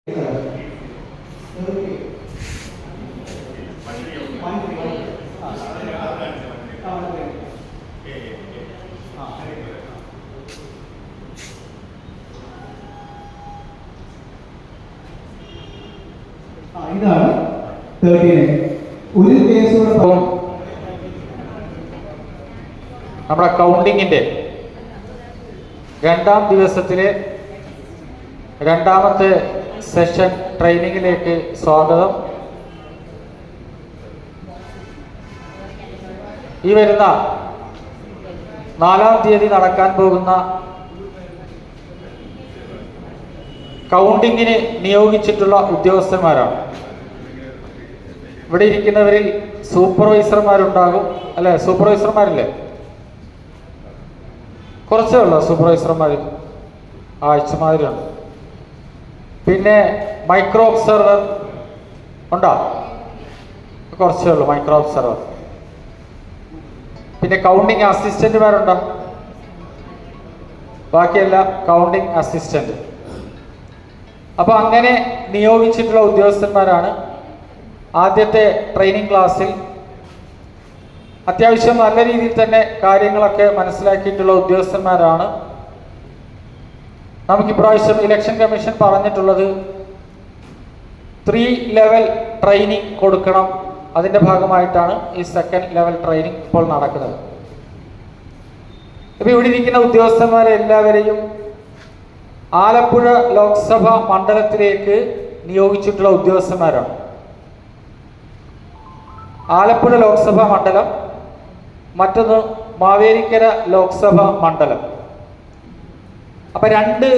ഇതാണ് 13. ഒരു കേസോടൊപ്പം നമ്മുടെ കൗണ്ടിങ്ങിന്റെ രണ്ടാം ദിവസത്തിലെ രണ്ടാമത്തെ സെഷൻ ട്രെയിനിങ്ങിലേക്ക് സ്വാഗതം. ഈ വരുന്ന 4-ാം തീയതി നടക്കാൻ പോകുന്ന കൗണ്ടിങ്ങിന് നിയോഗിച്ചിട്ടുള്ള ഉദ്യോഗസ്ഥന്മാരാണ്. ഇവിടെ ഇരിക്കുന്നവരിൽ സൂപ്പർവൈസർമാരുണ്ടാകും അല്ലെ? സൂപ്പർവൈസർമാരില്ലേ? കുറച്ചേ ഉള്ളൂ സൂപ്പർവൈസർമാർ, ആഴ്ചമാരുണ്ട്. പിന്നെ മൈക്രോ ഒബ്സർവർ ഉണ്ടോ? കുറച്ചേ ഉള്ളൂ മൈക്രോ ഒബ്സർവർ. പിന്നെ കൗണ്ടിങ് അസിസ്റ്റന്റുമാരുണ്ടോ? ബാക്കിയെല്ലാം കൗണ്ടിങ് അസിസ്റ്റന്റ്. അപ്പൊ അങ്ങനെ നിയോഗിച്ചിട്ടുള്ള ഉദ്യോഗസ്ഥന്മാരാണ്. ആദ്യത്തെ ട്രെയിനിങ് ക്ലാസ്സിൽ അത്യാവശ്യം നല്ല രീതിയിൽ തന്നെ കാര്യങ്ങളൊക്കെ മനസ്സിലാക്കിയിട്ടുള്ള ഉദ്യോഗസ്ഥന്മാരാണ്. നമുക്ക് ഇപ്രാവശ്യം ഇലക്ഷൻ കമ്മീഷൻ പറഞ്ഞിട്ടുള്ളത് 3 ലെവൽ ട്രെയിനിങ് കൊടുക്കണം. അതിൻ്റെ ഭാഗമായിട്ടാണ് ഈ 2nd ലെവൽ ട്രെയിനിങ് ഇപ്പോൾ നടക്കുന്നത്. ഇപ്പൊ ഇവിടെ ഇരിക്കുന്ന ഉദ്യോഗസ്ഥന്മാരെ എല്ലാവരെയും ആലപ്പുഴ ലോക്സഭ മണ്ഡലത്തിലേക്ക് നിയോഗിച്ചിട്ടുള്ള ഉദ്യോഗസ്ഥന്മാരാണ്. ആലപ്പുഴ ലോക്സഭ മണ്ഡലം, മറ്റൊന്ന് മാവേലിക്കര ലോക്സഭ മണ്ഡലം. അപ്പൊ 2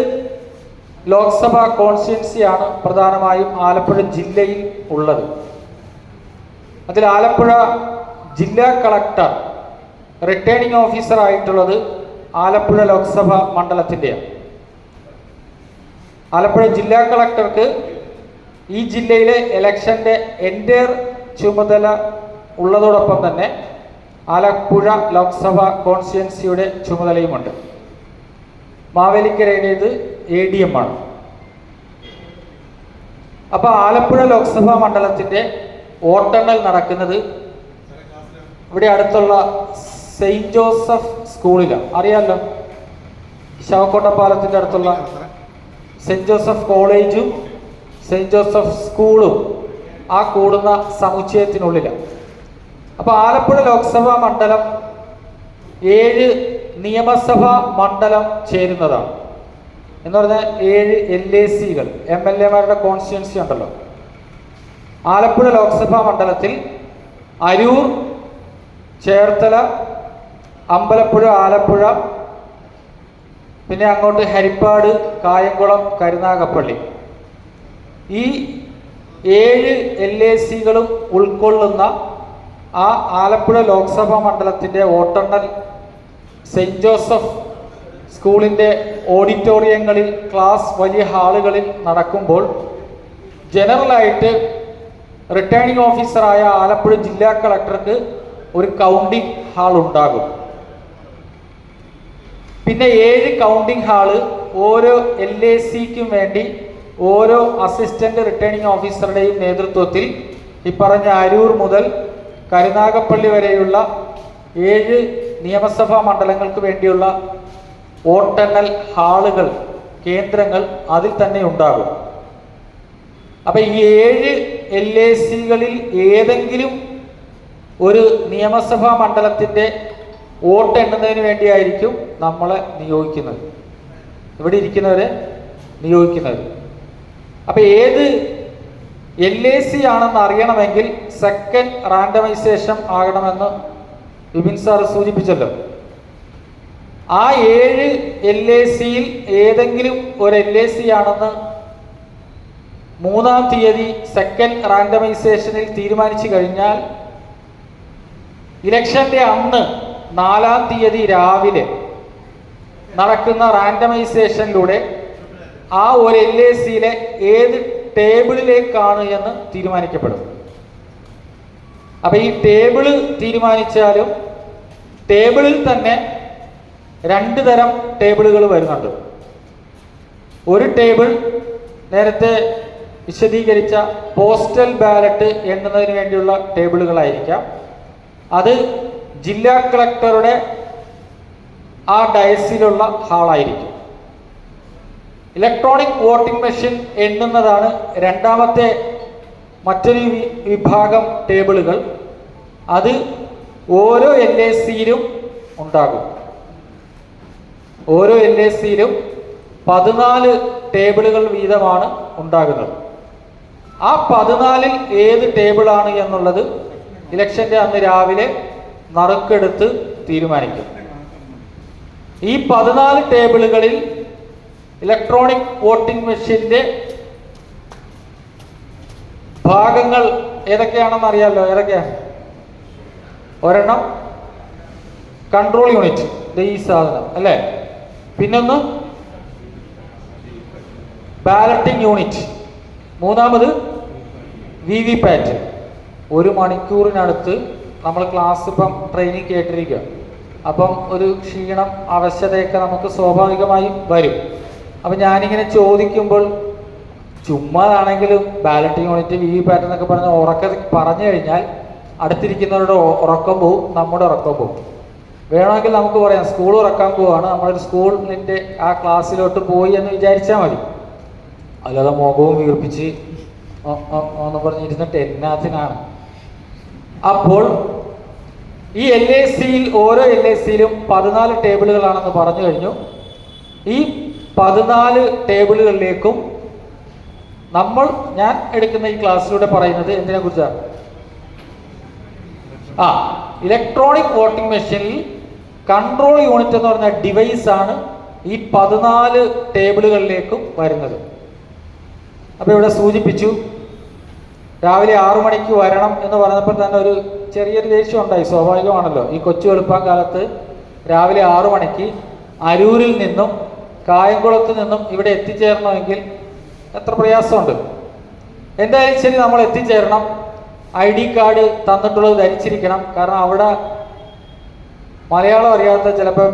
ലോക്സഭാ കോൺസ്റ്റിറ്റ്യുവൻസിയാണ് പ്രധാനമായും ആലപ്പുഴ ജില്ലയിൽ ഉള്ളത്. അതിൽ ആലപ്പുഴ ജില്ലാ കളക്ടർ റിട്ടേണിംഗ് ഓഫീസർ ആയിട്ടുള്ളത് ആലപ്പുഴ ലോക്സഭ മണ്ഡലത്തിൻ്റെയാണ്. ആലപ്പുഴ ജില്ലാ കളക്ടർക്ക് ഈ ജില്ലയിലെ ഇലക്ഷൻ്റെ എൻ്റയർ ചുമതല ഉള്ളതോടൊപ്പം തന്നെ ആലപ്പുഴ ലോക്സഭ കോൺസ്റ്റിറ്റ്യുവൻസിയുടെ ചുമതലയുമുണ്ട്. മാവേലിക്കരയുടേത് ADM ആണ്. അപ്പോൾ ആലപ്പുഴ ലോക്സഭാ മണ്ഡലത്തിൻ്റെ വോട്ടെണ്ണൽ നടക്കുന്നത് ഇവിടെ അടുത്തുള്ള സെയിൻറ്റ് ജോസഫ് സ്കൂളിലാണ്. അറിയാമല്ലോ, ശവക്കോട്ടപ്പാലത്തിൻ്റെ അടുത്തുള്ള സെയിൻറ്റ് ജോസഫ് കോളേജും സെയിൻറ്റ് ജോസഫ് സ്കൂളും ആ കൂടുന്ന സമുച്ചയത്തിനുള്ളിലാണ്. അപ്പോൾ ആലപ്പുഴ ലോക്സഭാ മണ്ഡലം 7 നിയമസഭാ മണ്ഡലം ചേരുന്നതാണ്. എന്ന് പറഞ്ഞാൽ 7 LACകൾ, MLAമാരുടെ കോൺസ്റ്റിറ്റ്യുവൻസി ഉണ്ടല്ലോ. ആലപ്പുഴ ലോക്സഭാ മണ്ഡലത്തിൽ അരൂർ, ചേർത്തല, അമ്പലപ്പുഴ, ആലപ്പുഴ, പിന്നെ അങ്ങോട്ട് ഹരിപ്പാട്, കായംകുളം, കരുനാഗപ്പള്ളി, ഈ 7 LACകളും ഉൾക്കൊള്ളുന്ന ആ ആലപ്പുഴ ലോക്സഭാ മണ്ഡലത്തിൻ്റെ വോട്ടെണ്ണൽ സെയിൻറ്റ് ജോസഫ് സ്കൂളിൻ്റെ ഓഡിറ്റോറിയങ്ങളിൽ, ക്ലാസ് വലിയ ഹാളുകളിൽ നടക്കുമ്പോൾ ജനറലായിട്ട് റിട്ടേണിംഗ് ഓഫീസറായ ആലപ്പുഴ ജില്ലാ കളക്ടർക്ക് ഒരു കൗണ്ടിംഗ് ഹാൾ ഉണ്ടാകും. പിന്നെ 7 കൗണ്ടിംഗ് ഹാള് ഓരോ LACക്കും വേണ്ടി ഓരോ അസിസ്റ്റന്റ് റിട്ടേണിംഗ് ഓഫീസറുടെയും നേതൃത്വത്തിൽ ഈ പറഞ്ഞ അരൂർ മുതൽ കരുനാഗപ്പള്ളി വരെയുള്ള 7 നിയമസഭാ മണ്ഡലങ്ങൾക്ക് വേണ്ടിയുള്ള വോട്ടെണ്ണൽ ഹാളുകൾ, കേന്ദ്രങ്ങൾ അതിൽ തന്നെ ഉണ്ടാകും. അപ്പം ഈ 7 LACകളിൽ ഏതെങ്കിലും ഒരു നിയമസഭാ മണ്ഡലത്തിൻ്റെ വോട്ട് എണ്ണുന്നതിന് വേണ്ടിയായിരിക്കും നമ്മളെ നിയോഗിക്കുന്നത്, ഇവിടെ ഇരിക്കുന്നവരെ നിയോഗിക്കുന്നത്. അപ്പം ഏത് LAC ആണെന്ന് അറിയണമെങ്കിൽ 2nd റാൻഡമൈസേഷൻ ആകണമെന്ന് വിപിൻ സാർ സൂചിപ്പിച്ചല്ലോ. ആ 7 LACയിൽ ഏതെങ്കിലും ഒരു LAC ആണെന്ന് 3-ാം തീയതി 2nd റാൻഡമൈസേഷനിൽ തീരുമാനിച്ചു കഴിഞ്ഞാൽ ഇലക്ഷൻ്റെ അന്ന് 4-ാം തീയതി രാവിലെ നടക്കുന്ന റാൻഡമൈസേഷനിലൂടെ ആ ഒരു LACയിലെ ഏത് ടേബിളിലേക്കാണ് എന്ന് തീരുമാനിക്കപ്പെടും. അപ്പൊ ഈ ടേബിള് തീരുമാനിച്ചാലും ടേബിളിൽ തന്നെ 2 തരം ടേബിളുകൾ വരുന്നുണ്ട്. ഒരു ടേബിൾ നേരത്തെ വിശദീകരിച്ച പോസ്റ്റൽ ബാലറ്റ് എണ്ണുന്നതിന് വേണ്ടിയുള്ള ടേബിളുകളായിരിക്കാം. അത് ജില്ലാ കളക്ടറുടെ ആ ഡയസിലുള്ള ഹാളായിരിക്കും. ഇലക്ട്രോണിക് വോട്ടിംഗ് മെഷീൻ എണ്ണുന്നതാണ് രണ്ടാമത്തെ മറ്റൊരു വിഭാഗം ടേബിളുകൾ. അത് ഓരോ LACയിലും ഉണ്ടാകും. ഓരോ LACയിലും 14 ടേബിളുകൾ വീതമാണ് ഉണ്ടാകുന്നത്. ആ 14-ൽ ഏത് ടേബിളാണ് എന്നുള്ളത് ഇലക്ഷൻ്റെ അന്ന് രാവിലെ നറുക്കെടുത്ത് തീരുമാനിക്കും. ഈ 14 ടേബിളുകളിൽ ഇലക്ട്രോണിക് വോട്ടിംഗ് മെഷീൻ്റെ ഭാഗങ്ങൾ ഏതൊക്കെയാണെന്ന് അറിയാമല്ലോ. ഏതൊക്കെയാണ്? ഒരെണ്ണം കൺട്രോൾ യൂണിറ്റ്, ഈ സാധനം അല്ലേ. പിന്നൊന്ന് ബാലറ്റിംഗ് യൂണിറ്റ്. മൂന്നാമത് VVPAT. 1 മണിക്കൂറിനടുത്ത് നമ്മൾ ക്ലാസ് ഇപ്പം ട്രെയിനിങ് കേട്ടിരിക്കുക. അപ്പം ഒരു ക്ഷീണം അവശതയൊക്കെ നമുക്ക് സ്വാഭാവികമായും വരും. അപ്പം ഞാനിങ്ങനെ ചോദിക്കുമ്പോൾ ചുമ്മാതാണെങ്കിലും ബാലറ്റിംഗ് യൂണിറ്റ് VVPAT എന്നൊക്കെ പറഞ്ഞ് പറഞ്ഞു കഴിഞ്ഞാൽ അടുത്തിരിക്കുന്നവരുടെ ഉറക്കം പോവും, നമ്മുടെ ഉറക്കം പോവും. വേണമെങ്കിൽ നമുക്ക് പറയാം സ്കൂൾ ഉറക്കാൻ പോവാണ്, നമ്മളൊരു സ്കൂളിൻ്റെ ആ ക്ലാസ്സിലോട്ട് പോയി എന്ന് വിചാരിച്ചാൽ മതി. അല്ലാതെ മുഖവും വീർപ്പിച്ച് എന്ന് പറഞ്ഞിരുന്നിട്ട് എന്നാത്തിനാണ്. അപ്പോൾ ഈ LACയിൽ ഓരോ LACയിലും 14 ടേബിളുകളാണെന്ന് പറഞ്ഞു കഴിഞ്ഞു. ഈ 14 ടേബിളുകളിലേക്കും ഞാൻ എടുക്കുന്ന ഈ ക്ലാസ്സിലൂടെ പറയുന്നത് എന്തിനെ കുറിച്ചാണ്? ഇലക്ട്രോണിക് വോട്ടിംഗ് മെഷീനിൽ കൺട്രോൾ യൂണിറ്റ് എന്ന് പറഞ്ഞ ഡിവൈസാണ് ഈ 14 ടേബിളുകളിലേക്കും വരുന്നത്. അപ്പോൾ ഇവിടെ സൂചിപ്പിച്ചു രാവിലെ 6 മണിക്ക് വരണം എന്ന് പറഞ്ഞപ്പോൾ തന്നെ ഒരു ചെറിയൊരു ദേഷ്യം ഉണ്ടായി. സ്വാഭാവികമാണല്ലോ. ഈ കൊച്ചു വെളുപ്പാൻ കാലത്ത് രാവിലെ 6 മണിക്ക് അരൂരിൽ നിന്നും കായംകുളത്ത് നിന്നും ഇവിടെ എത്തിച്ചേരണമെങ്കിൽ എത്ര പ്രയാസമുണ്ട്. എന്തായാലും ശരി, നമ്മൾ എത്തിച്ചേരണം. ID കാർഡ് തന്നിട്ടുള്ളത് ധരിച്ചിരിക്കണം. കാരണം അവിടെ മലയാളം അറിയാത്ത ചിലപ്പോൾ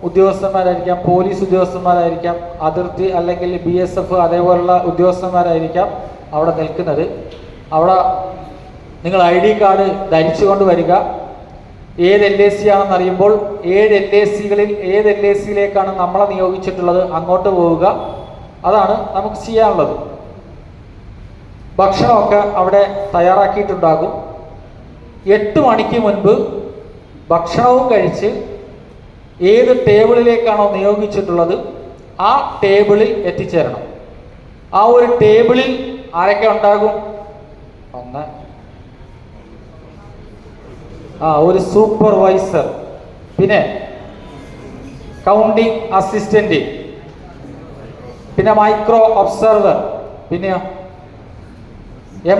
ഉദ്യോഗസ്ഥന്മാരായിരിക്കാം, പോലീസ് ഉദ്യോഗസ്ഥന്മാരായിരിക്കാം, അതിർത്തി അല്ലെങ്കിൽ BSF അതേപോലുള്ള ഉദ്യോഗസ്ഥന്മാരായിരിക്കാം അവിടെ നിൽക്കുന്നത്. അവിടെ നിങ്ങൾ ID കാർഡ് ധരിച്ചുകൊണ്ട് വരിക. ഏത് LAC ആണെന്ന് അറിയുമ്പോൾ 7 LACകളിൽ ഏത് LACയിലേക്കാണ് നമ്മളെ നിയോഗിച്ചിട്ടുള്ളത് അങ്ങോട്ട് പോവുക. അതാണ് നമുക്ക് ചെയ്യാനുള്ളത്. ഭക്ഷണമൊക്കെ അവിടെ തയ്യാറാക്കിയിട്ടുണ്ടാകും. 8 മണിക്ക് മുൻപ് ഭക്ഷണവും കഴിച്ച് ഏത് ടേബിളിലേക്കാണോ നിയോഗിച്ചിട്ടുള്ളത് ആ ടേബിളിൽ എത്തിച്ചേരണം. ആ ഒരു ടേബിളിൽ ആരൊക്കെ ഉണ്ടാകും? ഒരു സൂപ്പർവൈസർ, പിന്നെ കൗണ്ടിംഗ് അസിസ്റ്റന്റ്, പിന്നെ മൈക്രോ ഒബ്സർവർ, പിന്നെ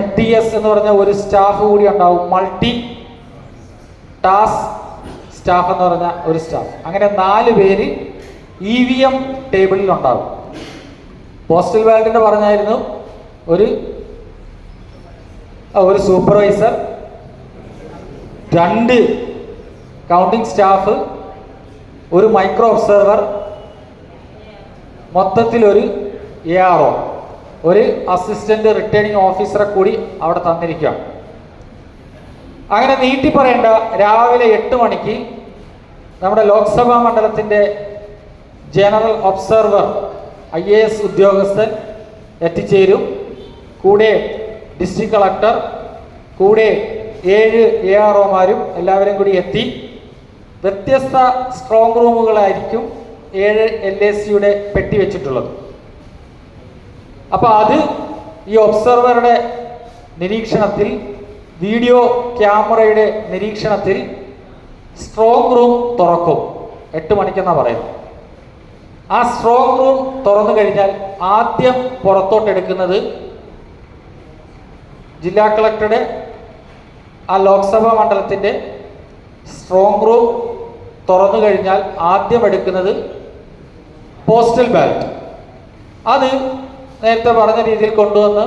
MTS എന്ന് പറഞ്ഞ ഒരു സ്റ്റാഫ് കൂടി ഉണ്ടാവും. മൾട്ടി ടാസ്ക് സ്റ്റാഫ് എന്ന് പറഞ്ഞ ഒരു സ്റ്റാഫ്. അങ്ങനെ 4 പേര് EVM ടേബിളിൽ ഉണ്ടാകും. പോസ്റ്റൽ ബാലറ്റിന്റെ പറഞ്ഞായിരുന്നു ഒരു സൂപ്പർവൈസർ, 2 കൗണ്ടിംഗ് സ്റ്റാഫ്, ഒരു മൈക്രോ ഒബ്സർവർ, മൊത്തത്തിൽ ഒരു ARO, ഒരു അസിസ്റ്റന്റ് റിട്ടേണിംഗ് ഓഫീസറെ കൂടി അവിടെ തന്നിരിക്കുകയാണ്. അങ്ങനെ നീട്ടി പറയേണ്ട രാവിലെ 8 മണിക്ക് നമ്മുടെ ലോക്സഭാ മണ്ഡലത്തിൻ്റെ ജനറൽ ഒബ്സർവർ IAS ഉദ്യോഗസ്ഥൻ എത്തിച്ചേരും. കൂടെ ഡിസ്ട്രിക്ട് കളക്ടർ, കൂടെ 7 AROമാരും എല്ലാവരും കൂടി എത്തി. വ്യത്യസ്ത സ്ട്രോങ് റൂമുകളായിരിക്കും 7 LACയുടെ പെട്ടി വെച്ചിട്ടുള്ളത്. അപ്പോൾ അത് ഈ ഒബ്സർവറുടെ നിരീക്ഷണത്തിൽ, വീഡിയോ ക്യാമറയുടെ നിരീക്ഷണത്തിൽ സ്ട്രോങ് റൂം തുറക്കും. 8 മണിക്കെന്നാണ് പറയുന്നത്. ആ സ്ട്രോങ് റൂം തുറന്നു കഴിഞ്ഞാൽ ആദ്യം പുറത്തോട്ടെടുക്കുന്നത് ജില്ലാ കളക്ടറുടെ ആ ലോക്സഭാ മണ്ഡലത്തിൻ്റെ സ്ട്രോങ് റൂം തുറന്നു കഴിഞ്ഞാൽ ആദ്യം എടുക്കുന്നത് പോസ്റ്റൽ ബാലറ്റ്. അത് നേരത്തെ പറഞ്ഞ രീതിയിൽ കൊണ്ടുവന്ന്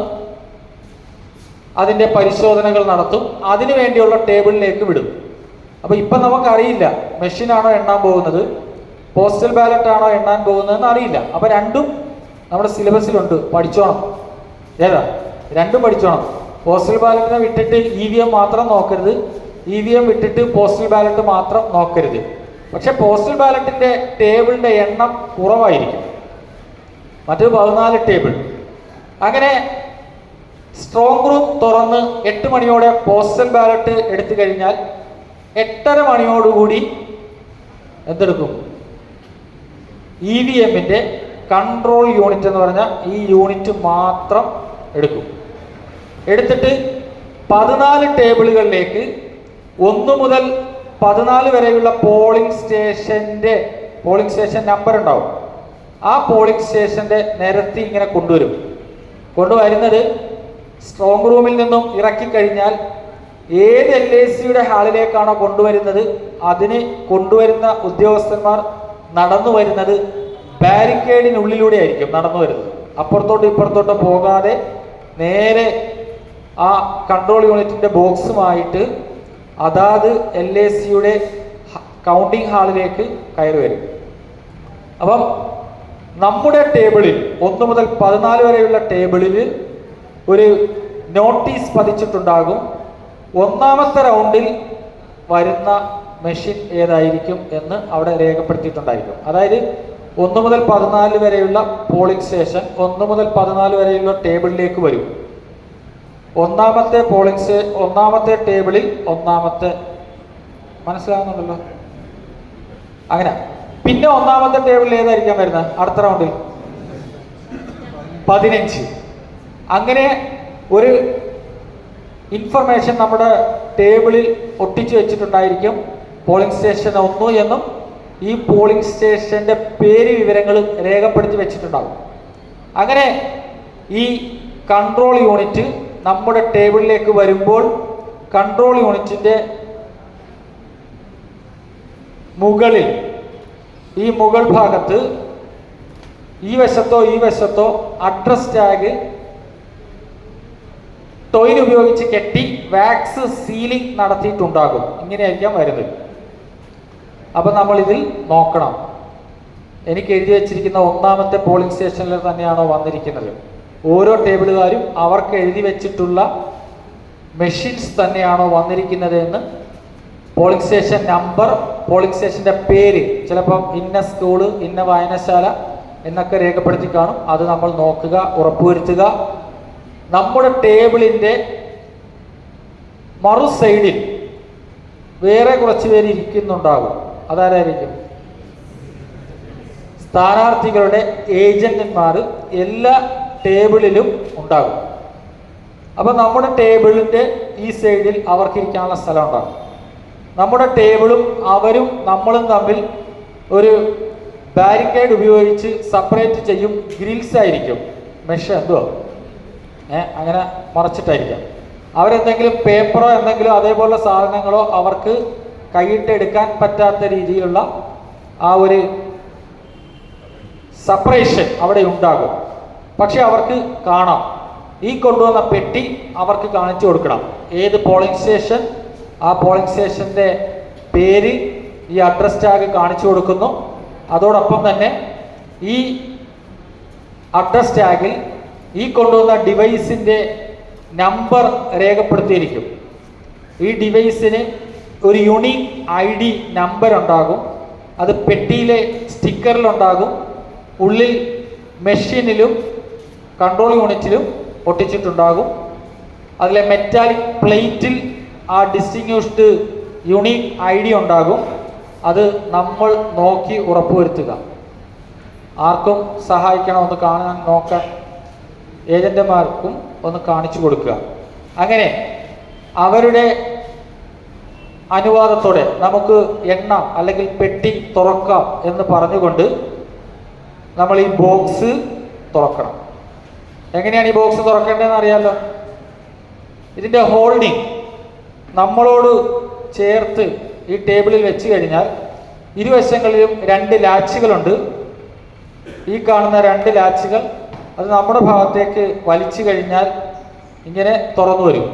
അതിൻ്റെ പരിശോധനകൾ നടത്തും. അതിനു വേണ്ടിയുള്ള ടേബിളിലേക്ക് വിടും. അപ്പോൾ ഇപ്പം നമുക്കറിയില്ല മെഷീനാണോ എണ്ണാൻ പോകുന്നത്, പോസ്റ്റൽ ബാലറ്റ് ആണോ എണ്ണാൻ പോകുന്നതെന്ന് അറിയില്ല. അപ്പോൾ രണ്ടും നമ്മുടെ സിലബസിലുണ്ട്, പഠിച്ചോണം. ഏതാ രണ്ടും പഠിച്ചോണം. പോസ്റ്റൽ ബാലറ്റിനെ വിട്ടിട്ട് EVM മാത്രം നോക്കരുത്, EVM വിട്ടിട്ട് പോസ്റ്റൽ ബാലറ്റ് മാത്രം നോക്കരുത്. പക്ഷെ പോസ്റ്റൽ ബാലറ്റിന്റെ ടേബിളിന്റെ എണ്ണം കുറവായിരിക്കും, മറ്റൊരു 14 ടേബിൾ. അങ്ങനെ സ്ട്രോങ് റൂം തുറന്ന് 8 മണിയോടെ പോസ്റ്റൽ ബാലറ്റ് എടുത്തു കഴിഞ്ഞാൽ 8:30 മണിയോടുകൂടി എന്തെടുക്കും? EVMന്റെ കൺട്രോൾ യൂണിറ്റ് എന്ന് പറഞ്ഞാൽ ഈ യൂണിറ്റ് മാത്രം എടുക്കും. എടുത്തിട്ട് 14 ടേബിളുകളിലേക്ക് 1 മുതൽ 14 വരെയുള്ള പോളിംഗ് സ്റ്റേഷൻ നമ്പർ ഉണ്ടാവും. ആ പോളിംഗ് സ്റ്റേഷന്റെ നിരത്തി ഇങ്ങനെ കൊണ്ടുവരുന്നത് സ്ട്രോങ് റൂമിൽ നിന്നും ഇറക്കി കഴിഞ്ഞാൽ ഏത് LICയുടെ ഹാളിലേക്കാണോ കൊണ്ടുവരുന്നത് അതിന് കൊണ്ടുവരുന്ന ഉദ്യോഗസ്ഥന്മാർ നടന്നു വരുന്നത് ബാരിക്കേഡിനുള്ളിലൂടെ ആയിരിക്കും നടന്നു വരുന്നത്. അപ്പുറത്തോട്ട് ഇപ്പുറത്തോട്ട് പോകാതെ നേരെ ആ കൺട്രോൾ യൂണിറ്റിന്റെ ബോക്സുമായിട്ട് അതാത് LICയുടെ കൗണ്ടിങ് ഹാളിലേക്ക് കയറി വരും. അപ്പം നമ്മുടെ ടേബിളിൽ 1 മുതൽ 14 വരെയുള്ള ടേബിളിൽ ഒരു നോട്ടീസ് പതിച്ചിട്ടുണ്ടാകും. 1ാമത്തെ റൗണ്ടിൽ വരുന്ന മെഷീൻ ഏതായിരിക്കും എന്ന് അവിടെ രേഖപ്പെടുത്തിയിട്ടുണ്ടായിരിക്കും. അതായത് 1 മുതൽ 14 വരെയുള്ള പോളിംഗ് സ്റ്റേഷൻ 1 മുതൽ 14 വരെയുള്ള ടേബിളിലേക്ക് വരും. 1ാമത്തെ ടേബിളിൽ 1ാമത്തെ, മനസ്സിലാവുന്നുണ്ടല്ലോ? അങ്ങനെ പിന്നെ 1ാമത്തെ ടേബിളിൽ ഏതായിരിക്കാം വരുന്നത് അടുത്ത റൗണ്ടിൽ? 15. അങ്ങനെ ഒരു ഇൻഫർമേഷൻ നമ്മുടെ ടേബിളിൽ ഒട്ടിച്ചു വെച്ചിട്ടുണ്ടായിരിക്കും. പോളിംഗ് സ്റ്റേഷൻ 1 എന്നും ഈ പോളിംഗ് സ്റ്റേഷന്റെ പേര് വിവരങ്ങളും രേഖപ്പെടുത്തി വെച്ചിട്ടുണ്ടാകും. അങ്ങനെ ഈ കൺട്രോൾ യൂണിറ്റ് നമ്മുടെ ടേബിളിലേക്ക് വരുമ്പോൾ കൺട്രോൾ യൂണിറ്റിന്റെ മുകളിൽ ഈ മുകൾ ഭാഗത്ത് ഈ വശത്തോ അഡ്രസ് ടാഗ് ടോയിൽ ഉപയോഗിച്ച് കെട്ടി വാക്സ് സീലിംഗ് നടത്തിയിട്ടുണ്ടാകും. ഇങ്ങനെയായിരിക്കാം വരുന്നത്. അപ്പം നമ്മൾ ഇതിൽ നോക്കണം, എനിക്ക് എഴുതി വെച്ചിരിക്കുന്ന 1ാമത്തെ പോളിംഗ് സ്റ്റേഷനിൽ തന്നെയാണോ വന്നിരിക്കുന്നത്, ഓരോ ടേബിളുകാരും അവർക്ക് എഴുതി വെച്ചിട്ടുള്ള മെഷീൻസ് തന്നെയാണോ വന്നിരിക്കുന്നത് എന്ന് പോളിംഗ് സ്റ്റേഷൻ നമ്പർ, പോളിംഗ് സ്റ്റേഷന്റെ പേര്, ചിലപ്പം ഇന്ന സ്കൂള്, ഇന്ന വായനശാല എന്നൊക്കെ രേഖപ്പെടുത്തി കാണും. അത് നമ്മൾ നോക്കുക, ഉറപ്പുവരുത്തുക. നമ്മുടെ ടേബിളിന്റെ മറു സൈഡിൽ വേറെ കുറച്ച് പേര് ഇരിക്കുന്നുണ്ടാകും. അതാരായിരിക്കും? സ്ഥാനാർത്ഥികളുടെ ഏജന്റന്മാർ എല്ലാ ടേബിളിലും ഉണ്ടാകും. അപ്പൊ നമ്മുടെ ടേബിളിന്റെ ഈ സൈഡിൽ അവർക്ക് ഇരിക്കാനുള്ള സ്ഥലം ഉണ്ടാകും. നമ്മുടെ ടേബിളും അവരും നമ്മളും തമ്മിൽ ഒരു ബാരിക്കേഡ് ഉപയോഗിച്ച് സെപ്പറേറ്റ് ചെയ്യും. ഗ്രിൽസ് ആയിരിക്കും, അങ്ങനെ മറച്ചിട്ടായിരിക്കാം. അവരെന്തെങ്കിലും പേപ്പറോ എന്തെങ്കിലും അതേപോലുള്ള സാധനങ്ങളോ അവർക്ക് കൈയിട്ടെടുക്കാൻ പറ്റാത്ത രീതിയിലുള്ള ആ ഒരു സെപ്പറേഷൻ അവിടെ ഉണ്ടാകും. പക്ഷെ അവർക്ക് കാണാം. ഈ കൊണ്ടുവന്ന പെട്ടി അവർക്ക് കാണിച്ചു കൊടുക്കണം. ഏത് പോളിംഗ് സ്റ്റേഷൻ, ആ പോളിംഗ് സ്റ്റേഷന്റെ പേര്, ഈ അഡ്രസ് ടാഗ് കാണിച്ചു കൊടുക്കുന്നു. അതോടൊപ്പം തന്നെ ഈ അഡ്രസ് ടാഗിൽ ഈ കൊണ്ടുവന്ന ഡിവൈസിന്റെ നമ്പർ രേഖപ്പെടുത്തിയിരിക്കും. ഈ ഡിവൈസിന് ഒരു യുണീക്ക് ID നമ്പർ ഉണ്ടാകും. അത് പെട്ടിയിലെ സ്റ്റിക്കറിലുണ്ടാകും. ഉള്ളിൽ മെഷീനിലും കൺട്രോൾ യൂണിറ്റിലും ഒട്ടിച്ചിട്ടുണ്ടാകും. അതിലെ മെറ്റാലിക് പ്ലേറ്റിൽ ആ ഡിസ്റ്റിങ്വിഷ്ഡ് യുണീക്ക് ID ഉണ്ടാകും. അത് നമ്മൾ നോക്കി ഉറപ്പുവരുത്തുക. ആർക്കും സഹായിക്കണമെന്ന് നോക്കാൻ ഏജന്റുമാർക്കും ഒന്ന് കാണിച്ചു കൊടുക്കുക. അങ്ങനെ അവരുടെ അനുവാദത്തോടെ നമുക്ക് എണ്ണാം അല്ലെങ്കിൽ പെട്ടി തുറക്കാം എന്ന് പറഞ്ഞുകൊണ്ട് നമ്മൾ ഈ ബോക്സ് തുറക്കണം. എങ്ങനെയാണ് ഈ ബോക്സ് തുറക്കേണ്ടതെന്ന് അറിയാമല്ലോ. ഇതിൻ്റെ ഹോൾഡിംഗ് നമ്മളോട് ചേർത്ത് ഈ ടേബിളിൽ വെച്ച് കഴിഞ്ഞാൽ ഇരുവശങ്ങളിലും 2 ലാച്ചുകളുണ്ട്. ഈ കാണുന്ന 2 ലാച്ചുകൾ അത് നമ്മുടെ ഭാഗത്തേക്ക് വലിച്ചു കഴിഞ്ഞാൽ ഇങ്ങനെ തുറന്നു വരും.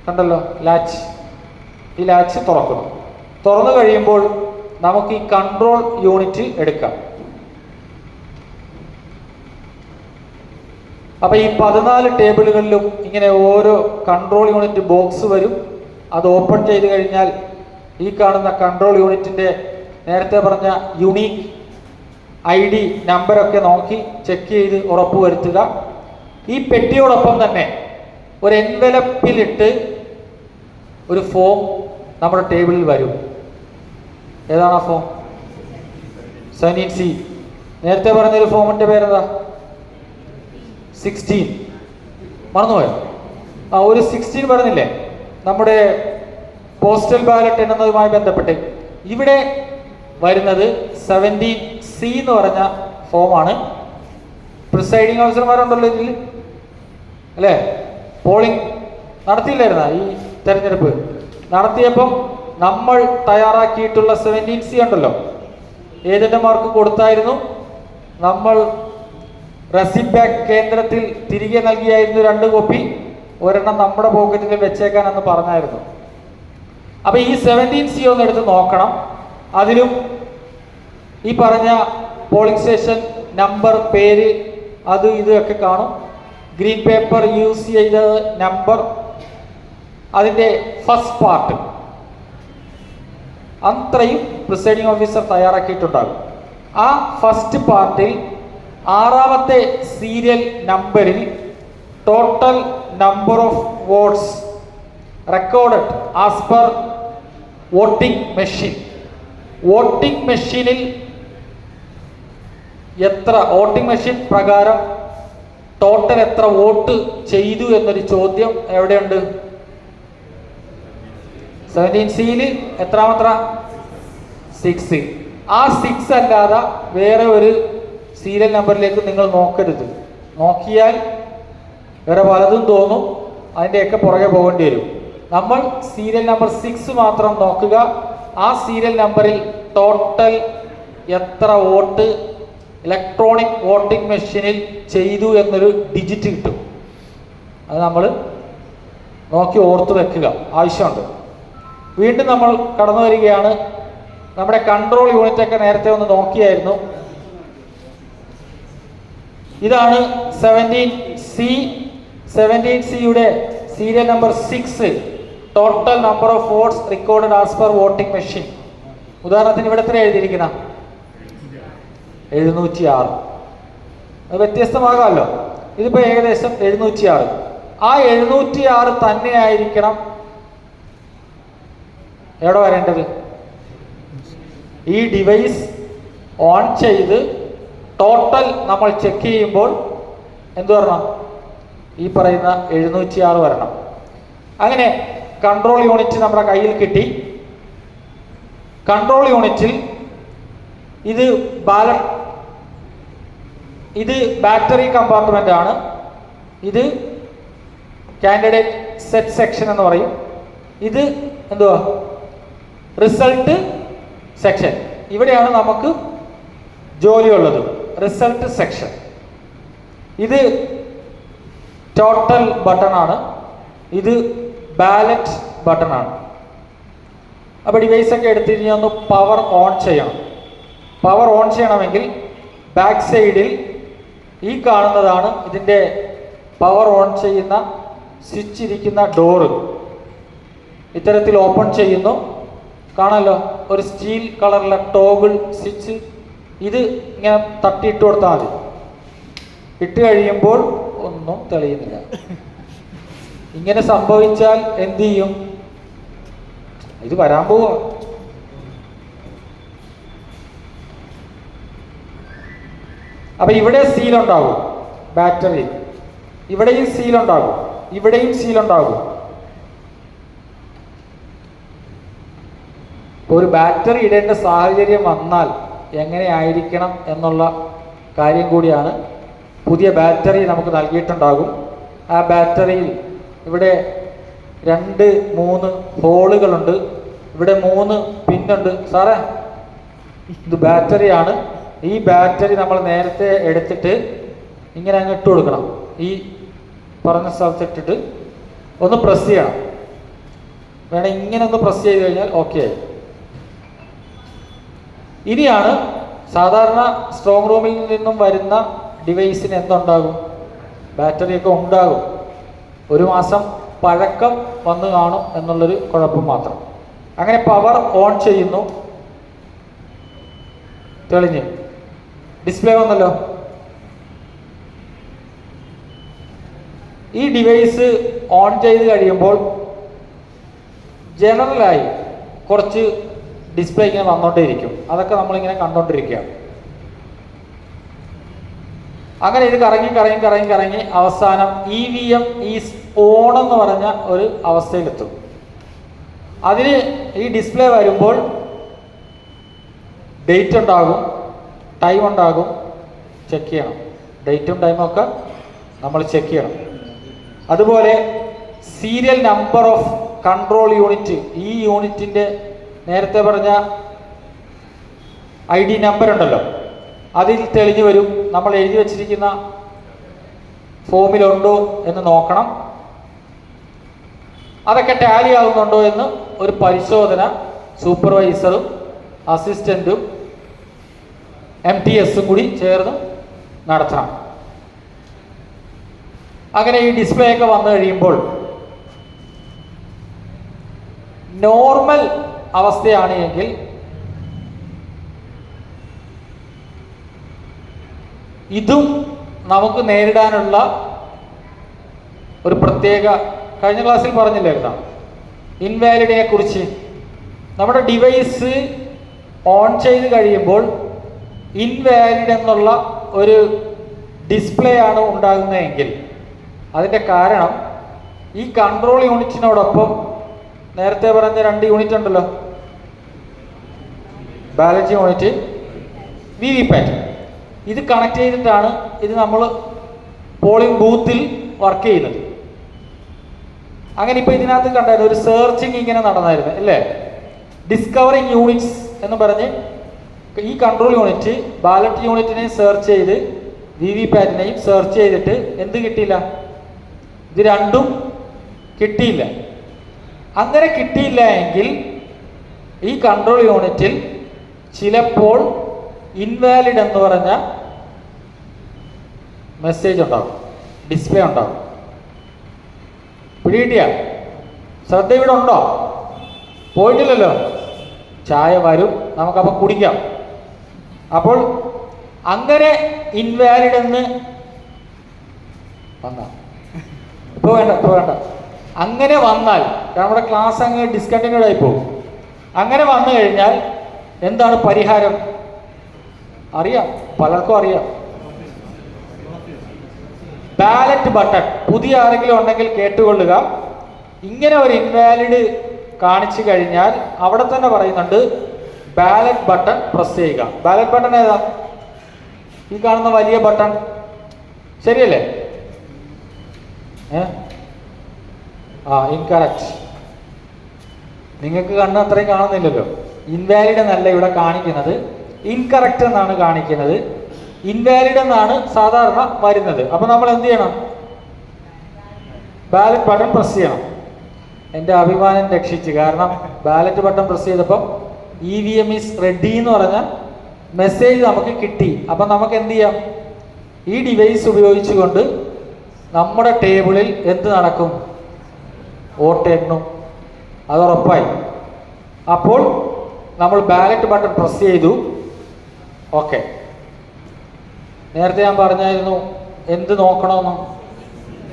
കണ്ടല്ലോ ലാച്ച്. ഈ ലാച്ച് തുറക്കണം. തുറന്നു കഴിയുമ്പോൾ നമുക്ക് ഈ കൺട്രോൾ യൂണിറ്റ് എടുക്കാം. അപ്പോൾ ഈ 14 ടേബിളുകളിലും ഇങ്ങനെ ഓരോ കൺട്രോൾ യൂണിറ്റ് ബോക്സ് വരും. അത് ഓപ്പൺ ചെയ്ത് കഴിഞ്ഞാൽ ഈ കാണുന്ന കൺട്രോൾ യൂണിറ്റിൻ്റെ നേരത്തെ പറഞ്ഞ യുണീക്ക് ID നമ്പറൊക്കെ നോക്കി ചെക്ക് ചെയ്ത് ഉറപ്പ് വരുത്തുക. ഈ പെട്ടിയോടൊപ്പം തന്നെ ഒരു എൻവലപ്പിലിട്ട് ഒരു ഫോം നമ്മുടെ ടേബിളിൽ വരും. ഏതാണ് ആ ഫോം? 17C. നേരത്തെ പറഞ്ഞൊരു ഫോമിൻ്റെ പേരെന്താ? 16. മറന്നുപോയോ? ഒരു 16 പറഞ്ഞില്ലേ നമ്മുടെ പോസ്റ്റൽ ബാലറ്റ് എണ്ണുന്നതുമായി ബന്ധപ്പെട്ട്. ഇവിടെ വരുന്നത് 17C എന്ന് പറഞ്ഞ ഫോമാണ്. പ്രിസൈഡിങ് ഓഫീസർമാരുണ്ടല്ലോ ഇതിൽ, അല്ലേ? പോളിംഗ് നടത്തിയില്ലായിരുന്ന ഈ തെരഞ്ഞെടുപ്പ് നടത്തിയപ്പം നമ്മൾ തയ്യാറാക്കിയിട്ടുള്ള 17C ഉണ്ടല്ലോ, ഏജന്റുമാർക്ക് കൊടുത്തായിരുന്നു. നമ്മൾ റെസിപ്റ്റ് ബാങ്ക് കേന്ദ്രത്തിൽ തിരികെ നൽകിയായിരുന്നു 2 കോപ്പി. ഒരെണ്ണം നമ്മുടെ പോക്കറ്റിൽ വെച്ചേക്കാനെന്ന് പറഞ്ഞായിരുന്നു. അപ്പോൾ ഈ 17C ഒന്ന് എടുത്ത് നോക്കണം. അതിലും ഈ പറഞ്ഞ പോളിംഗ് സ്റ്റേഷൻ നമ്പർ, പേര്, അത് ഇതൊക്കെ കാണും. ഗ്രീൻ പേപ്പർ യൂസ് ചെയ്ത നമ്പർ, അതിൻ്റെ ഫസ്റ്റ് പാർട്ട് അത്രയും പ്രിസൈഡിംഗ് ഓഫീസർ തയ്യാറാക്കിയിട്ടുണ്ടാകും. ആ ഫസ്റ്റ് പാർട്ടിൽ 6ാമത്തെ സീരിയൽ നമ്പറിൽ total number of votes recorded as per voting machine. Voting മെഷീനിൽ എത്ര, വോട്ടിംഗ് മെഷീൻ പ്രകാരം ടോട്ടൽ എത്ര വോട്ട് ചെയ്തു എന്നൊരു ചോദ്യം എവിടെയുണ്ട്? 17Cയിൽ എത്രാമത്ര? 6. ആ 6 അല്ലാതെ വേറെ ഒരു സീരിയൽ നമ്പറിലേക്ക് നിങ്ങൾ നോക്കരുത്. നോക്കിയാൽ വേറെ പലതും തോന്നും, അതിൻ്റെയൊക്കെ പുറകെ പോകേണ്ടി വരും. നമ്മൾ സീരിയൽ നമ്പർ 6 മാത്രം നോക്കുക. ആ സീരിയൽ നമ്പറിൽ ടോട്ടൽ എത്ര വോട്ട് ഇലക്ട്രോണിക് വോട്ടിംഗ് മെഷീനിൽ ചെയ്തു എന്നൊരു ഡിജിറ്റ് കിട്ടും. അത് നമ്മൾ നോക്കി ഓർത്ത് വെക്കുക, ആവശ്യമുണ്ട്. വീണ്ടും നമ്മൾ കടന്നു വരികയാണ്. നമ്മുടെ കൺട്രോൾ യൂണിറ്റൊക്കെ നേരത്തെ ഒന്ന് നോക്കിയായിരുന്നു. ഇതാണ് 17C. 17Cയുടെ serial number 6, total number of votes recorded as per voting machine. ഉദാഹരണത്തിന് ഇവിടെ എത്ര എഴുതിയിരിക്കുന്ന? 706. അത് വ്യത്യസ്തമാകാമല്ലോ. ഇതിപ്പോൾ ഏകദേശം 706. ആ 706 തന്നെ ആയിരിക്കണം എവിടെ വരേണ്ടത്? ഈ ഡിവൈസ് ഓൺ ചെയ്ത് ടോട്ടൽ നമ്മൾ ചെക്ക് ചെയ്യുമ്പോൾ എന്ത് വരണം? ഈ പറയുന്ന 706 വരണം. അങ്ങനെ കൺട്രോൾ യൂണിറ്റ് നമ്മുടെ കയ്യിൽ കിട്ടി. കൺട്രോൾ യൂണിറ്റിൽ ഇത് ബാറ്ററി കമ്പാർട്ട്മെന്റ് ആണ്. ഇത് കാൻഡിഡേറ്റ് സെറ്റ് സെക്ഷൻ എന്ന് പറയും. ഇത് എന്തുവാ? Result section. ഇവിടെയാണ് നമുക്ക് ജോലിയുള്ളത്, റിസൾട്ട് സെക്ഷൻ. ഇത് ടോട്ടൽ ബട്ടൺ ആണ്, ഇത് ബാലറ്റ് ബട്ടൺ ആണ്. അപ്പോൾ ഡിവൈസൊക്കെ എടുത്തിട്ട് ഒന്ന് പവർ ഓൺ ചെയ്യണം. പവർ ഓൺ ചെയ്യണമെങ്കിൽ ബാക്ക് സൈഡിൽ ഈ കാണുന്നതാണ് ഇതിൻ്റെ പവർ ഓൺ ചെയ്യുന്ന സ്വിച്ച് ഇരിക്കുന്ന ഡോറ്. ഇത്തരത്തിൽ ഓപ്പൺ ചെയ്യുന്നു, കാണാമല്ലോ, ഒരു സ്റ്റീൽ കളറിലെ ടോഗിൾ സ്വിച്ച്. ഇത് ഇങ്ങനെ തട്ടിയിട്ട് കൊടുത്താൽ മതി. ഇട്ട് കഴിയുമ്പോൾ ഒന്നും തെളിയുന്നില്ല. ഇങ്ങനെ സംഭവിച്ചാൽ എന്ത് ചെയ്യും? ഇത് വരാൻ പോവുക. അപ്പൊ ഇവിടെ സീലുണ്ടാകും ബാറ്ററി, ഇവിടെയും സീലുണ്ടാകും, ഇവിടെയും സീലുണ്ടാകും. ഒരു ബാറ്ററി ഇടേണ്ട സാഹചര്യം വന്നാൽ എങ്ങനെയായിരിക്കണം എന്നുള്ള കാര്യം കൂടിയാണ്. പുതിയ ബാറ്ററി നമുക്ക് നൽകിയിട്ടുണ്ടാകും. ആ ബാറ്ററിയിൽ ഇവിടെ 2-3 ഹോളുകളുണ്ട്. ഇവിടെ 3 പിന്നുണ്ട്. സാറേ, ഇത് ബാറ്ററിയാണ്. ഈ ബാറ്ററി നമ്മൾ നേരത്തെ എടുത്തിട്ട് ഇങ്ങനെ അങ്ങ് ഇട്ട് കൊടുക്കണം. ഈ പറഞ്ഞ സ്ഥലത്തിട്ടിട്ട് ഒന്ന് പ്രസ് ചെയ്യണം. വേണം ഇങ്ങനെ ഒന്ന് പ്രസ് ചെയ്ത് കഴിഞ്ഞാൽ ഓക്കെ ആയി. ഇനിയാണ് സാധാരണ സ്ട്രോങ് റൂമിൽ നിന്നും വരുന്ന ഡിവൈസിന് എന്തുണ്ടാകും? ബാറ്ററിയൊക്കെ ഉണ്ടാകും, ഒരു മാസം പഴക്കം വന്ന് കാണും എന്നുള്ളൊരു കുഴപ്പം മാത്രം. അങ്ങനെ പവർ ഓൺ ചെയ്യുന്നു, തെളിഞ്ഞ് ഡിസ്പ്ലേ വന്നല്ലോ. ഈ ഡിവൈസ് ഓൺ ചെയ്ത് കഴിയുമ്പോൾ ജനറലായി കുറച്ച് ഡിസ്പ്ലേ ഇങ്ങനെ വന്നുകൊണ്ടേയിരിക്കും, അതൊക്കെ നമ്മളിങ്ങനെ കണ്ടുകൊണ്ടിരിക്കുക. അങ്ങനെ ഇത് കറങ്ങി കറങ്ങി കറങ്ങി കറങ്ങി അവസാനം EVM ഈസ് ഓൺ എന്ന് പറഞ്ഞ ഒരു അവസ്ഥയിലെത്തും. അതിന് ഈ ഡിസ്പ്ലേ വരുമ്പോൾ ഡേറ്റ് ഉണ്ടാകും, ടൈം ഉണ്ടാകും, ചെക്ക് ചെയ്യണം. ഡേറ്റും ടൈമും ഒക്കെ നമ്മൾ ചെക്ക് ചെയ്യണം. അതുപോലെ serial number of control unit, ഈ യൂണിറ്റിൻ്റെ നേരത്തെ പറഞ്ഞ ID നമ്പർ ഉണ്ടല്ലോ, അതിൽ തെളിഞ്ഞു വരും. നമ്മൾ എഴുതി വച്ചിരിക്കുന്ന ഫോമിലുണ്ടോ എന്ന് നോക്കണം. അതൊക്കെ ടാലി ആകുന്നുണ്ടോ എന്ന് ഒരു പരിശോധന സൂപ്പർവൈസറും അസിസ്റ്റൻറ്റും MTSും കൂടി ചേർന്ന് നടത്തണം. അങ്ങനെ ഈ ഡിസ്പ്ലേ ഒക്കെ വന്നു കഴിയുമ്പോൾ നോർമൽ അവസ്ഥയാണ് എങ്കിൽ ഇതും നമുക്ക് നേരിടാനുള്ള ഒരു പ്രത്യേക, കഴിഞ്ഞ ക്ലാസ്സിൽ പറഞ്ഞില്ലായിരുന്നോ ഇൻവാലിഡിനെ കുറിച്ച്. നമ്മുടെ ഡിവൈസ് ഓൺ ചെയ്ത് കഴിയുമ്പോൾ ഇൻവാലിഡ് എന്നുള്ള ഒരു ഡിസ്പ്ലേ ആണ് ഉണ്ടാകുന്നതെങ്കിൽ അതിൻ്റെ കാരണം ഈ കൺട്രോൾ യൂണിറ്റിനോടൊപ്പം നേരത്തെ പറഞ്ഞ 2 യൂണിറ്റ് ഉണ്ടല്ലോ, ബാലൻസ് യൂണിറ്റ്, VVPAT, ഇത് കണക്ട് ചെയ്തിട്ടാണ് ഇത് നമ്മൾ പോളിംഗ് ബൂത്തിൽ വർക്ക് ചെയ്യുന്നത്. അങ്ങനെ ഇപ്പോൾ ഇതിനകത്ത് കണ്ടായിരുന്നു ഒരു സെർച്ചിങ് ഇങ്ങനെ നടന്നായിരുന്നു അല്ലേ, ഡിസ്കവറിങ് യൂണിറ്റ്സ് എന്ന് പറഞ്ഞ് ഈ കൺട്രോൾ യൂണിറ്റ് ബാലറ്റ് യൂണിറ്റിനെയും സെർച്ച് ചെയ്ത് VVPATനെയും സെർച്ച് ചെയ്തിട്ട് എന്ത് കിട്ടിയില്ല, ഇത് രണ്ടും കിട്ടിയില്ല. അങ്ങനെ കിട്ടിയില്ല എങ്കിൽ ഈ കൺട്രോൾ യൂണിറ്റിൽ ചിലപ്പോൾ ഇൻവാലിഡ് എന്ന് പറഞ്ഞ മെസ്സേജ് ഉണ്ടാകും, ഡിസ്പ്ലേ ഉണ്ടാകും. പിടികിട്ടിയ ശ്രദ്ധ ഇവിടെ ഉണ്ടോ? പോയിട്ടില്ലല്ലോ. ചായ വരും, നമുക്കപ്പോൾ കുടിക്കാം. അപ്പോൾ അങ്ങനെ ഇൻവാലിഡ് എന്ന് വന്ന ഇപ്പോൾ വേണ്ട അങ്ങനെ വന്നാൽ നമ്മുടെ ക്ലാസ് അങ്ങ് ഡിസ്കണ്ടിന്യൂഡ് ആയി പോകും. അങ്ങനെ വന്നു കഴിഞ്ഞാൽ എന്താണ് പരിഹാരം? അറിയാം, പലർക്കും അറിയാം. ബാലറ്റ് ബട്ടൺ, പുതിയ ആരെങ്കിലും ഉണ്ടെങ്കിൽ കേട്ടുകൊള്ളുക. ഇങ്ങനെ ഒരു ഇൻവാലിഡ് കാണിച്ചു കഴിഞ്ഞാൽ അവിടെ തന്നെ പറയുന്നുണ്ട് ബാലറ്റ് ബട്ടൺ പ്രസ് ചെയ്യുക. ബാലറ്റ് ബട്ടൺ ഏതാ? ഈ കാണുന്ന വലിയ ബട്ടൺ, ശരിയല്ലേ? ഇൻകറക്റ്റ്. നിങ്ങൾക്ക് കണ്ണ് അത്രയും കാണുന്നില്ലല്ലോ. ഇൻവാലിഡ് എന്നല്ല ഇവിടെ കാണിക്കുന്നത്, ഇൻകറക്റ്റ് എന്നാണ് കാണിക്കുന്നത്. ഇൻവാലിഡ് എന്നാണ് സാധാരണ വരുന്നത്. അപ്പോൾ നമ്മൾ എന്ത് ചെയ്യണം? ബാലറ്റ് ബട്ടൺ പ്രസ് ചെയ്യണം. എൻ്റെ അഭിമാനം രക്ഷിച്ച്, കാരണം ബാലറ്റ് ബട്ടൺ പ്രസ് ചെയ്തപ്പോൾ EVM ഈസ് റെഡി എന്ന് പറഞ്ഞ മെസ്സേജ് നമുക്ക് കിട്ടി. അപ്പം നമുക്ക് എന്ത് ചെയ്യാം? ഈ ഡിവൈസ് ഉപയോഗിച്ചുകൊണ്ട് നമ്മുടെ ടേബിളിൽ എന്ത് നടക്കും? വോട്ട് എണ്ണും, അത് ഉറപ്പായി. അപ്പോൾ നമ്മൾ ബാലറ്റ് ബട്ടൺ പ്രസ് ചെയ്തു. ഓക്കെ, നേരത്തെ ഞാൻ പറഞ്ഞായിരുന്നു എന്ത് നോക്കണമെന്ന്.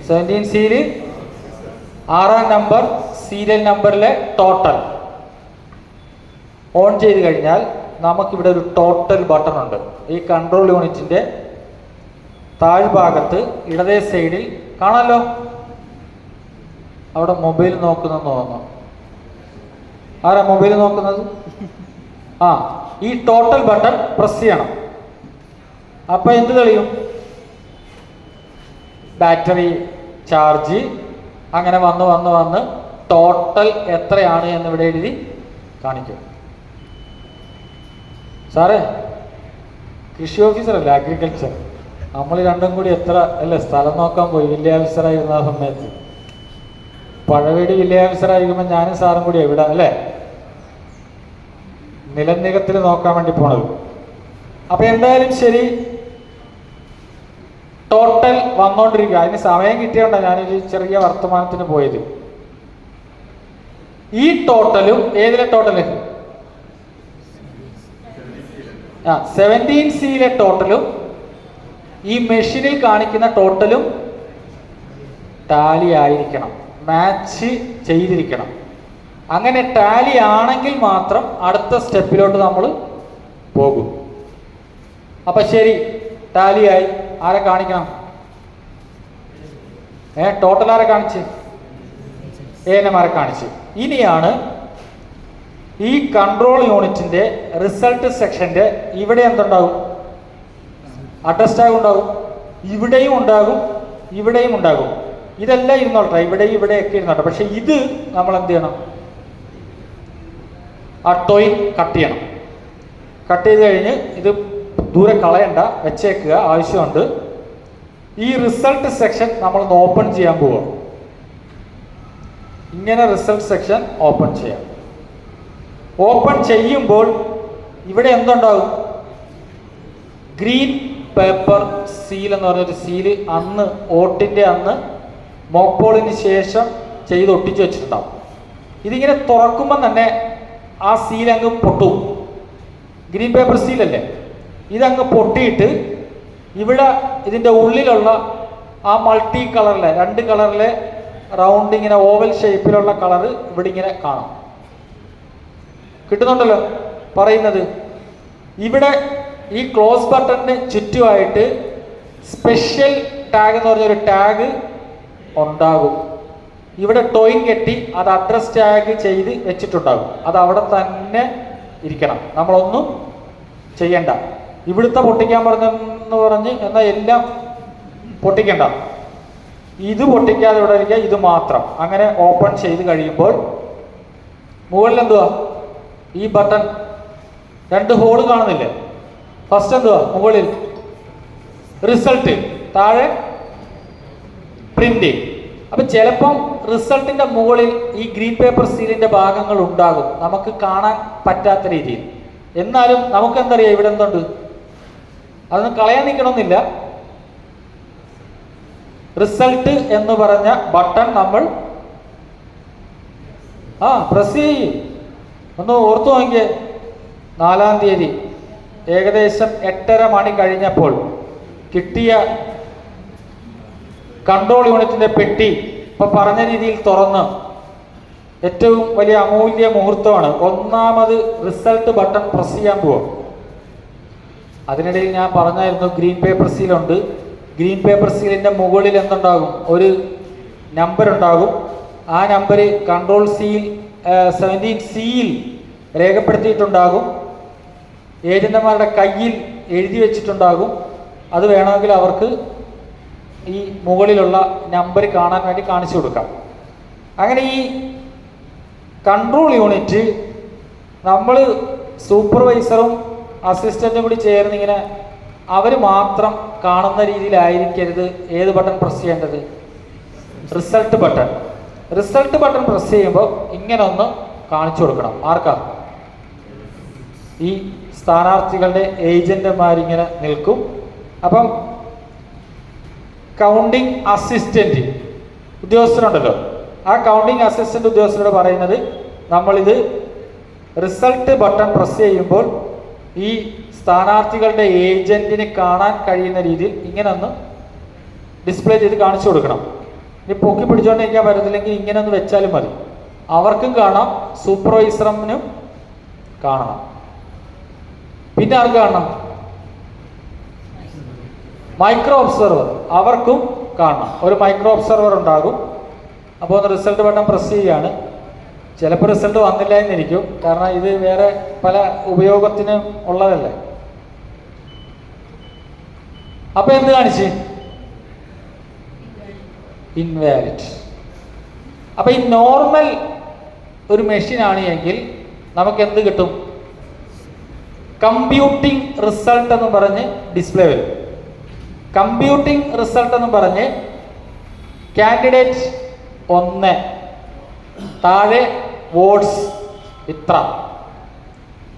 17Cയിൽ 6ാം നമ്പർ സീരിയൽ നമ്പറിലെ ടോട്ടൽ ഓൺ ചെയ്ത് കഴിഞ്ഞാൽ നമുക്കിവിടെ ഒരു ടോട്ടൽ ബട്ടൺ ഉണ്ട്. ഈ കൺട്രോൾ യൂണിറ്റിൻ്റെ താഴ്ഭാഗത്ത് ഇടതേ സൈഡിൽ കാണാമല്ലോ. അവിടെ മൊബൈൽ നോക്കുന്നെന്ന് തോന്നുന്നു. ആരാ മൊബൈൽ നോക്കുന്നത്? ഈ ടോട്ടൽ ബട്ടൺ പ്രസ് ചെയ്യണം. അപ്പോൾ എന്ത് തെളിയും? ബാറ്ററി ചാർജ് അങ്ങനെ വന്ന് ടോട്ടൽ എത്രയാണ് എന്നിവിടെ എഴുതി കാണിക്കും. സാറേ, കൃഷി ഓഫീസറല്ലേ, അഗ്രികൾച്ചർ. നമ്മൾ രണ്ടും കൂടി എത്ര അല്ലേ സ്ഥലം നോക്കാൻ പോയി വില്ലേജ് ഓഫീസറായിരുന്ന ആ സമയത്ത്. പഴവീട് വില്ലേജ് ഓഫീസറായിരിക്കുമ്പോൾ ഞാനും സാറും കൂടി എവിടെ അല്ലേ നിലനികത്തിൽ നോക്കാൻ വേണ്ടി പോണത്. അപ്പം എന്തായാലും ശരി, ടോട്ടൽ വന്നുകൊണ്ടിരിക്കുക. അതിന് സമയം കിട്ടിയോണ്ടാണ് ഞാനൊരു ചെറിയ വർത്തമാനത്തിന് പോയത്. ഈ ടോട്ടലും ഏതിലെ ടോട്ടല്? 17C ടോട്ടലും ഈ മെഷീനിൽ കാണിക്കുന്ന ടോട്ടലും ടാലി ആയിരിക്കണം, മാച്ച് ചെയ്തിരിക്കണം. അങ്ങനെ ടാലി ആണെങ്കിൽ മാത്രം അടുത്ത സ്റ്റെപ്പിലോട്ട് നമ്മൾ പോകും. അപ്പൊ ശരി, ടാലിയായി. ആരെ കാണിക്കണം? ടോട്ടൽ ആരെ കാണിച്ച്? ഏനമാരെ കാണിച്ച്. ഇനിയാണ് ഈ കൺട്രോൾ യൂണിറ്റിന്റെ റിസൾട്ട് സെക്ഷന്റെ ഇവിടെ എന്തുണ്ടാകും? അഡ്രസ് ടാഗ് ഉണ്ടാകും. ഇവിടെയും ഉണ്ടാകും, ഇവിടെയും ഉണ്ടാകും. ഇതെല്ലാം ഇരുന്നോട്ടെ, ഇവിടെയും ഇവിടെയൊക്കെ ഇരുന്നോട്ടെ. പക്ഷെ ഇത് നമ്മൾ എന്ത് ചെയ്യണം? ആ ടോയ് കട്ട് ചെയ്യണം. കട്ട് ചെയ്ത് കഴിഞ്ഞ് ഇത് ദൂരെ കളയണ്ട, വെച്ചേക്കുക, ആവശ്യമുണ്ട്. ഈ റിസൾട്ട് സെക്ഷൻ നമ്മൾ ഓപ്പൺ ചെയ്യാൻ പോവുക. ഇങ്ങനെ റിസൾട്ട് സെക്ഷൻ ഓപ്പൺ ചെയ്യാം. ഓപ്പൺ ചെയ്യുമ്പോൾ ഇവിടെ എന്തുണ്ടാകും? ഗ്രീൻ പേപ്പർ സീൽ എന്ന് പറഞ്ഞൊരു സീല് അന്ന് ഓട്ടിൻ്റെ അന്ന് മോക്പോളിന് ശേഷം ചെയ്ത് ഒട്ടിച്ചു വെച്ചിട്ടുണ്ടാവും. ഇതിങ്ങനെ തുറക്കുമ്പോൾ തന്നെ ആ സീൽ അങ്ങ് പൊട്ടും. ഗ്രീൻ പേപ്പർ സീലല്ലേ, ഇതങ്ങ് പൊട്ടിയിട്ട് ഇവിടെ ഇതിൻ്റെ ഉള്ളിലുള്ള ആ മൾട്ടി കളറിലെ 2 കളറിലെ റൗണ്ട് ഇങ്ങനെ ഓവൽ ഷേപ്പിലുള്ള കളറ് ഇവിടെ ഇങ്ങനെ കാണാം. കിട്ടുന്നുണ്ടല്ലോ പറയുന്നത്? ഇവിടെ ഈ ക്ലോസ് ബട്ടണിന് ചുറ്റുമായിട്ട് സ്പെഷ്യൽ ടാഗ് എന്ന് പറഞ്ഞൊരു ടാഗ് ഉണ്ടാകും. ഇവിടെ ടോയിൻ കെട്ടി അത് അഡ്രസ് ടാഗ് ചെയ്ത് വെച്ചിട്ടുണ്ടാകും. അത് അവിടെ തന്നെ ഇരിക്കണം, നമ്മളൊന്നും ചെയ്യണ്ട. ഇവിടുത്തെ പൊട്ടിക്കാൻ പറഞ്ഞെന്ന് പറഞ്ഞ് എന്നാൽ എല്ലാം പൊട്ടിക്കണ്ട, ഇത് പൊട്ടിക്കാതെ ഇവിടെ ഇരിക്കുക, ഇത് മാത്രം. അങ്ങനെ ഓപ്പൺ ചെയ്ത് കഴിയുമ്പോൾ മുകളിൽ എന്തുവാ? ഈ ബട്ടൺ 2 ഹോള് കാണുന്നില്ലേ? ഫസ്റ്റ് എന്തുവാ? മുകളിൽ റിസൾട്ട്, താഴെ പ്രിന്റ്. അപ്പൊ ചിലപ്പം റിസൾട്ടിന്റെ മുകളിൽ ഈ ഗ്രീൻ പേപ്പർ സീലിന്റെ ഭാഗങ്ങൾ ഉണ്ടാകും, നമുക്ക് കാണാൻ പറ്റാത്ത രീതിയിൽ. എന്നാലും നമുക്ക് എന്തറിയാം ഇവിടെ എന്തുണ്ട്? അതൊന്നും കളയാൻ നിൽക്കണമെന്നില്ല. റിസൾട്ട് എന്ന് പറഞ്ഞ ബട്ടൺ നമ്മൾ പ്രസ് ചെയ്യും. ഒന്ന് ഓർത്തു നോക്കിയേ, 4-ാം തീയതി ഏകദേശം 8:30 മണി കഴിഞ്ഞപ്പോൾ കിട്ടിയ കൺട്രോൾ യൂണിറ്റിന്റെ പെട്ടി ഇപ്പൊ പറഞ്ഞ രീതിയിൽ തുറന്ന് ഏറ്റവും വലിയ അമൂല്യ മുഹൂർത്തമാണ്. ഒന്നാമത് റിസൾട്ട് ബട്ടൺ പ്രസ് ചെയ്യാൻ പോവാം. അതിനിടയിൽ ഞാൻ പറഞ്ഞായിരുന്നു ഗ്രീൻ പേപ്പർ സീലുണ്ട്. ഗ്രീൻ പേപ്പർ സീലിന്റെ മുകളിൽ എന്തുണ്ടാകും? ഒരു നമ്പർ ഉണ്ടാകും. ആ നമ്പർ കൺട്രോൾ സീൽ 17C രേഖപ്പെടുത്തിയിട്ടുണ്ടാകും. ഏജന്റുമാരുടെ കയ്യിൽ എഴുതി വെച്ചിട്ടുണ്ടാകും. അത് വേണമെങ്കിൽ അവർക്ക് ഈ മുകളിലുള്ള നമ്പർ കാണാൻ വേണ്ടി കാണിച്ചു കൊടുക്കാം. അങ്ങനെ ഈ കൺട്രോൾ യൂണിറ്റ് നമ്മൾ സൂപ്പർവൈസറും അസിസ്റ്റന്റും കൂടി ചേർന്നിങ്ങനെ അവർ മാത്രം കാണുന്ന രീതിയിലായിരിക്കരുത് ഏത് ബട്ടൺ പ്രസ് ചെയ്യേണ്ടത്? Result button. Result button press ചെയ്യുമ്പോൾ ഇങ്ങനെ ഒന്ന് കാണിച്ചു കൊടുക്കണം. ആർക്കാ? ഈ സ്ഥാനാർത്ഥികളുടെ ഏജന്റുമാരിങ്ങനെ നിൽക്കും. അപ്പം കൗണ്ടിങ് അസിസ്റ്റന്റ് ഉദ്യോഗസ്ഥരുണ്ടല്ലോ, ആ കൗണ്ടിങ് അസിസ്റ്റന്റ് ഉദ്യോഗസ്ഥരോട് പറയുന്നത് നമ്മളിത് റിസൾട്ട് ബട്ടൺ പ്രസ് ചെയ്യുമ്പോൾ ഈ സ്ഥാനാർത്ഥികളുടെ ഏജന്റിന് കാണാൻ കഴിയുന്ന രീതിയിൽ ഇങ്ങനെ ഒന്ന് ഡിസ്പ്ലേ ചെയ്ത് കാണിച്ചു കൊടുക്കണം. ഇനി പൊക്കി പിടിച്ചോണ്ടിരിക്കാൻ പറ്റത്തില്ലെങ്കിൽ ഇങ്ങനെ ഒന്ന് വെച്ചാലും മതി. അവർക്കും കാണാം, സൂപ്പർവൈസറിനും കാണണം. പിന്നെ ആർക്ക് കാണണം? മൈക്രോ ഒബ്സർവർ, അവർക്കും കാണണം. ഒരു മൈക്രോ ഒബ്സർവർ ഉണ്ടാകും. അപ്പോൾ ഒന്ന് റിസൾട്ട് ബട്ടൺ പ്രസ് ചെയ്യുകയാണ്. ചിലപ്പോൾ റിസൾട്ട് വന്നില്ല എന്നിരിക്കും, കാരണം ഇത് വേറെ പല ഉപയോഗത്തിന് ഉള്ളതല്ലേ. അപ്പൊ എന്ത് കാണിച്ച്? ഇൻവാലിഡ്. അപ്പൊ ഈ നോർമൽ ഒരു മെഷീൻ ആണ് എങ്കിൽ നമുക്ക് എന്ത് കിട്ടും? കമ്പ്യൂട്ടിംഗ് റിസൾട്ട് എന്ന് പറഞ്ഞ് ഡിസ്പ്ലേ വരും. കമ്പ്യൂട്ടിംഗ് റിസൾട്ട് എന്ന് പറഞ്ഞ് കാൻഡിഡേറ്റ് 1 താഴെ വോട്ട്സ് ഇത്ര,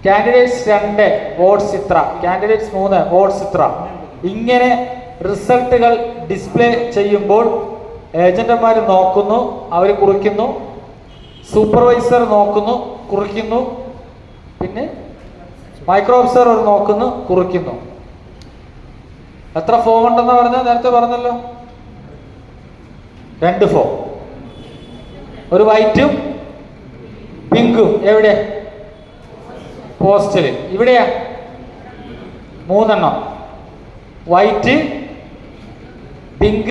കാൻഡിഡേറ്റ്സ് 2 വോട്ട്സ് ഇത്ര, കാൻഡിഡേറ്റ്സ് 3 വോട്ട്സ് ഇത്ര, ഇങ്ങനെ റിസൾട്ടുകൾ ഡിസ്പ്ലേ ചെയ്യുമ്പോൾ ഏജന്റുമാർ നോക്കുന്നു, അവർ കുറിക്കുന്നു, സൂപ്പർവൈസർ നോക്കുന്നു, കുറിക്കുന്നു, പിന്നെ മൈക്രോ ഒബ്സർവർ നോക്കുന്നു, കുറിക്കുന്നു. എത്ര ഫോം ഉണ്ടെന്ന് പറഞ്ഞാൽ നേരത്തെ പറഞ്ഞല്ലോ, 2 ഫോം, ഒരു വൈറ്റും പിങ്കും. എവിടെ? പോസ്റ്റല്. ഇവിടെയാ 3 എണ്ണം, വൈറ്റ്, പിങ്ക്,